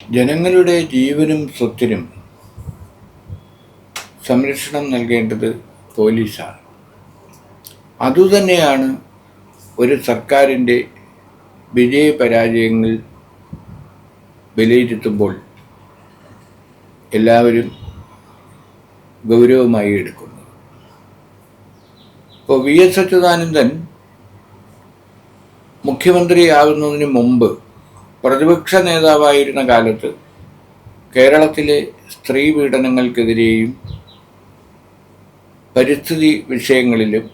ജനങ്ങളുടെ ജീവനും സ്വത്തിനും സംരക്ഷണം നൽകേണ്ടത് പോലീസാണ്. അതുതന്നെയാണ് ഒരു സർക്കാരിൻ്റെ വിജയപരാജയങ്ങൾ വിലയിരുത്തുമ്പോൾ എല്ലാവരും ഗൗരവമായി എടുക്കുന്നു. ഇപ്പോൾ VS അച്യുതാനന്ദൻ മുഖ്യമന്ത്രിയാകുന്നതിന് മുമ്പ് പ്രതിപക്ഷ നേതാവായിരുന്ന കാലത്ത് കേരളത്തിലെ സ്ത്രീ പീഡനങ്ങൾക്കെതിരെയും പരിസ്ഥിതി വിഷയങ്ങളിലും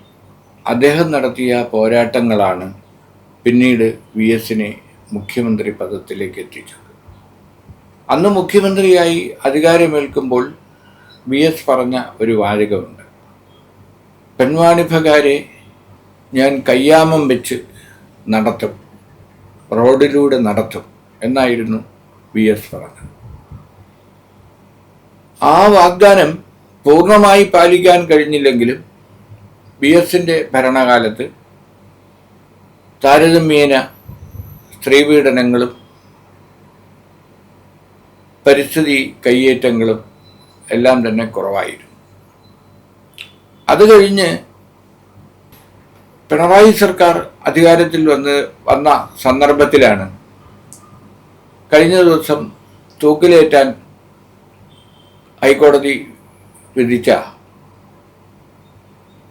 അദ്ദേഹം നടത്തിയ പോരാട്ടങ്ങളാണ് പിന്നീട് VSനെ മുഖ്യമന്ത്രി പദത്തിലേക്ക് എത്തിച്ചത്. അന്ന് മുഖ്യമന്ത്രിയായി അധികാരമേൽക്കുമ്പോൾ VS പറഞ്ഞ ഒരു വാചകമുണ്ട്: പെൺവാണിഭക്കാരെ ഞാൻ കയ്യാമം വെച്ച് നടത്തും, റോഡിലൂടെ നടത്തും എന്നായിരുന്നു VS പറഞ്ഞത്. ആ വാഗ്ദാനം പൂർണ്ണമായി പാലിക്കാൻ കഴിഞ്ഞില്ലെങ്കിലും VSന്റെ ഭരണകാലത്ത് താരതമ്യേന സ്ത്രീപീഡനങ്ങളും പരിസ്ഥിതി കയ്യേറ്റങ്ങളും എല്ലാം തന്നെ കുറവായിരുന്നു. അത് കഴിഞ്ഞ് പിണറായി സർക്കാർ അധികാരത്തിൽ വന്ന സന്ദർഭത്തിലാണ് കഴിഞ്ഞ ദിവസം തൂക്കിലേറ്റാൻ ഹൈക്കോടതി വിധിച്ച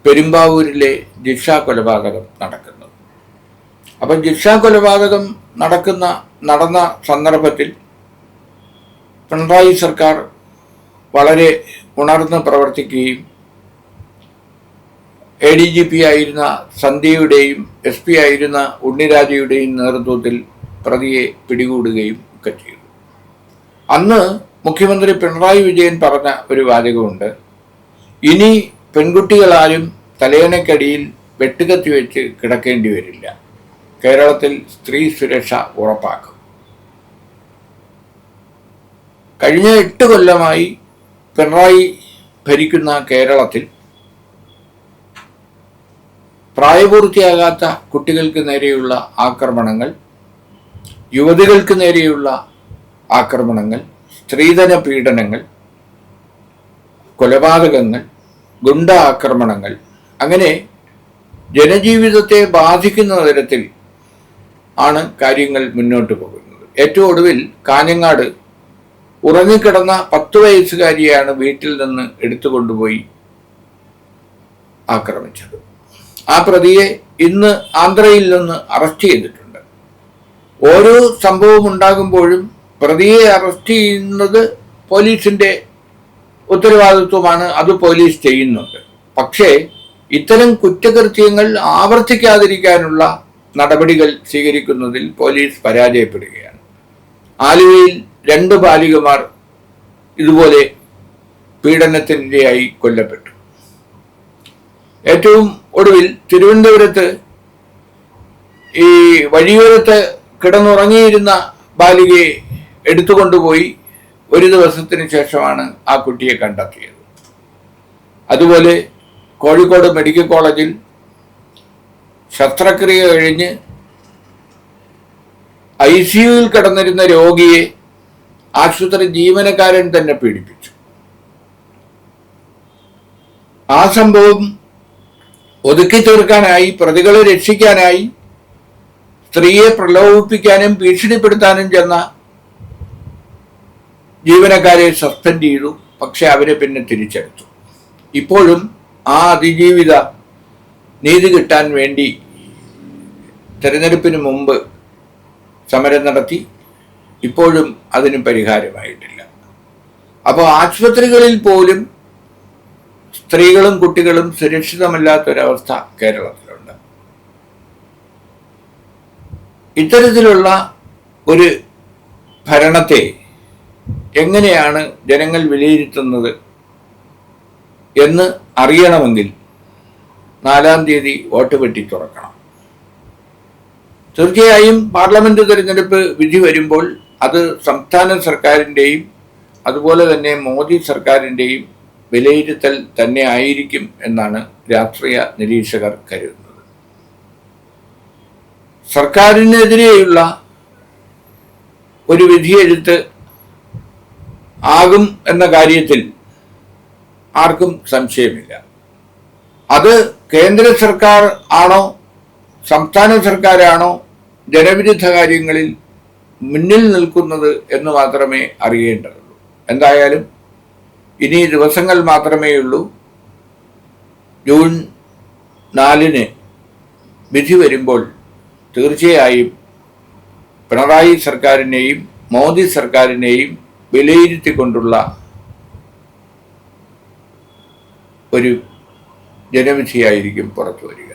പെരുമ്പാവൂരിലെ ജിഷ കൊലപാതകം നടക്കുന്നത്. അപ്പം ജിഷ കൊലപാതകം നടന്ന സന്ദർഭത്തിൽ പിണറായി സർക്കാർ വളരെ ഉണർന്ന് പ്രവർത്തിക്കുകയും ADGP ആയിരുന്ന സന്ധ്യയുടെയും SP ആയിരുന്ന ഉണ്ണിരാജയുടെയും നേതൃത്വത്തിൽ പ്രതിയെ പിടികൂടുകയും ഒക്കെ ചെയ്തു. അന്ന് മുഖ്യമന്ത്രി പിണറായി വിജയൻ പറഞ്ഞ ഒരു വാചകമുണ്ട്: ഇനി പെൺകുട്ടികളാരും തലയണക്കടിയിൽ വെട്ടുകത്തി വെച്ച് കിടക്കേണ്ടി വരില്ല, കേരളത്തിൽ സ്ത്രീ സുരക്ഷ ഉറപ്പാക്കും. കഴിഞ്ഞ 8 കൊല്ലമായി പിണറായി ഭരിക്കുന്ന കേരളത്തിൽ പ്രായപൂർത്തിയാകാത്ത കുട്ടികൾക്ക് നേരെയുള്ള ആക്രമണങ്ങൾ, യുവതികൾക്ക് നേരെയുള്ള ആക്രമണങ്ങൾ, സ്ത്രീധന പീഡനങ്ങൾ, കൊലപാതകങ്ങൾ, ഗുണ്ട ആക്രമണങ്ങൾ, അങ്ങനെ ജനജീവിതത്തെ ബാധിക്കുന്ന തരത്തിൽ ആണ് കാര്യങ്ങൾ മുന്നോട്ട് പോകുന്നത്. ഏറ്റവും ഒടുവിൽ കാഞ്ഞങ്ങാട് ഉറങ്ങിക്കിടന്ന 10 വയസ്സുകാരിയാണ് വീട്ടിൽ നിന്ന് എടുത്തുകൊണ്ടുപോയി ആക്രമിച്ചത്. ആ പ്രതിയെ ഇന്ന് ആന്ധ്രയിൽ നിന്ന് അറസ്റ്റ് ചെയ്തിട്ടുണ്ട്. ഓരോ സംഭവം ഉണ്ടാകുമ്പോഴും പ്രതിയെ അറസ്റ്റ് ചെയ്യുന്നത് പോലീസിന്റെ ഉത്തരവാദിത്വമാണ്, അത് പോലീസ് ചെയ്യുന്നുണ്ട്. പക്ഷേ ഇത്തരം കുറ്റകൃത്യങ്ങൾ ആവർത്തിക്കാതിരിക്കാനുള്ള നടപടികൾ സ്വീകരിക്കുന്നതിൽ പോലീസ് പരാജയപ്പെടുകയാണ്. ആലുവയിൽ 2 ബാലികമാർ ഇതുപോലെ പീഡനത്തിനിരയായി കൊല്ലപ്പെട്ടു. ഏറ്റവും ഒടുവിൽ തിരുവനന്തപുരത്ത് ഈ വഴിയോരത്ത് കിടന്നുറങ്ങിയിരുന്ന ബാലികയെ എടുത്തുകൊണ്ടുപോയി 1 ദിവസത്തിന് ശേഷമാണ് ആ കുട്ടിയെ കണ്ടെത്തിയത്. അതുപോലെ കോഴിക്കോട് മെഡിക്കൽ കോളേജിൽ ശസ്ത്രക്രിയ കഴിഞ്ഞ് ICUവിൽ കിടന്നിരുന്ന രോഗിയെ ആശുപത്രി ജീവനക്കാരൻ തന്നെ പീഡിപ്പിച്ചു. ആ സംഭവം ഒതുക്കി തീർക്കാനായി, പ്രതികളെ രക്ഷിക്കാനായി സ്ത്രീയെ പ്രലോഭിപ്പിക്കാനും ഭീഷണിപ്പെടുത്താനും ചെന്ന ജീവനക്കാരെ സസ്പെൻഡ് ചെയ്തു. പക്ഷെ അവരെ പിന്നെ തിരിച്ചെടുത്തു. ഇപ്പോഴും ആ അതിജീവിത നീതി കിട്ടാൻ വേണ്ടി തെരഞ്ഞെടുപ്പിന് മുമ്പ് സമരം നടത്തി. ഇപ്പോഴും അതിന് പരിഹാരമായിട്ടില്ല. അപ്പോൾ ആശുപത്രികളിൽ പോലും സ്ത്രീകളും കുട്ടികളും സുരക്ഷിതമല്ലാത്തൊരവസ്ഥ കേരളത്തിലുണ്ട്. ഇത്തരത്തിലുള്ള ഒരു ഭരണത്തെ എങ്ങനെയാണ് ജനങ്ങൾ വിലയിരുത്തുന്നത് എന്ന് അറിയണമെങ്കിൽ 4-ാം തീയതി വോട്ട് പെട്ടി തുറക്കണം. തീർച്ചയായും പാർലമെന്റ് തെരഞ്ഞെടുപ്പ് വിധി വരുമ്പോൾ അത് സംസ്ഥാന സർക്കാരിൻ്റെയും അതുപോലെ തന്നെ മോദി സർക്കാരിൻ്റെയും വിലയിരുത്തൽ തന്നെ ആയിരിക്കും എന്നാണ് രാഷ്ട്രീയ നിരീക്ഷകർ കരുതുന്നത്. സർക്കാരിനെതിരെയുള്ള ഒരു വിധിയെഴുത്ത് ആകും എന്ന കാര്യത്തിൽ ആർക്കും സംശയമില്ല. അത് കേന്ദ്ര സർക്കാർ ആണോ സംസ്ഥാന സർക്കാരാണോ ജനവിരുദ്ധ കാര്യങ്ങളിൽ മുന്നിൽ നിൽക്കുന്നത് എന്ന് മാത്രമേ അറിയേണ്ടതുള്ളൂ. എന്തായാലും ഇനി ദിവസങ്ങൾ മാത്രമേ ഉള്ളൂ. ജൂൺ 4 വിധി വരുമ്പോൾ തീർച്ചയായും പിണറായി സർക്കാരിനെയും മോദി സർക്കാരിനെയും വിലയിരുത്തിക്കൊണ്ടുള്ള ഒരു ജനവിധിയായിരിക്കും പുറത്തു വരിക.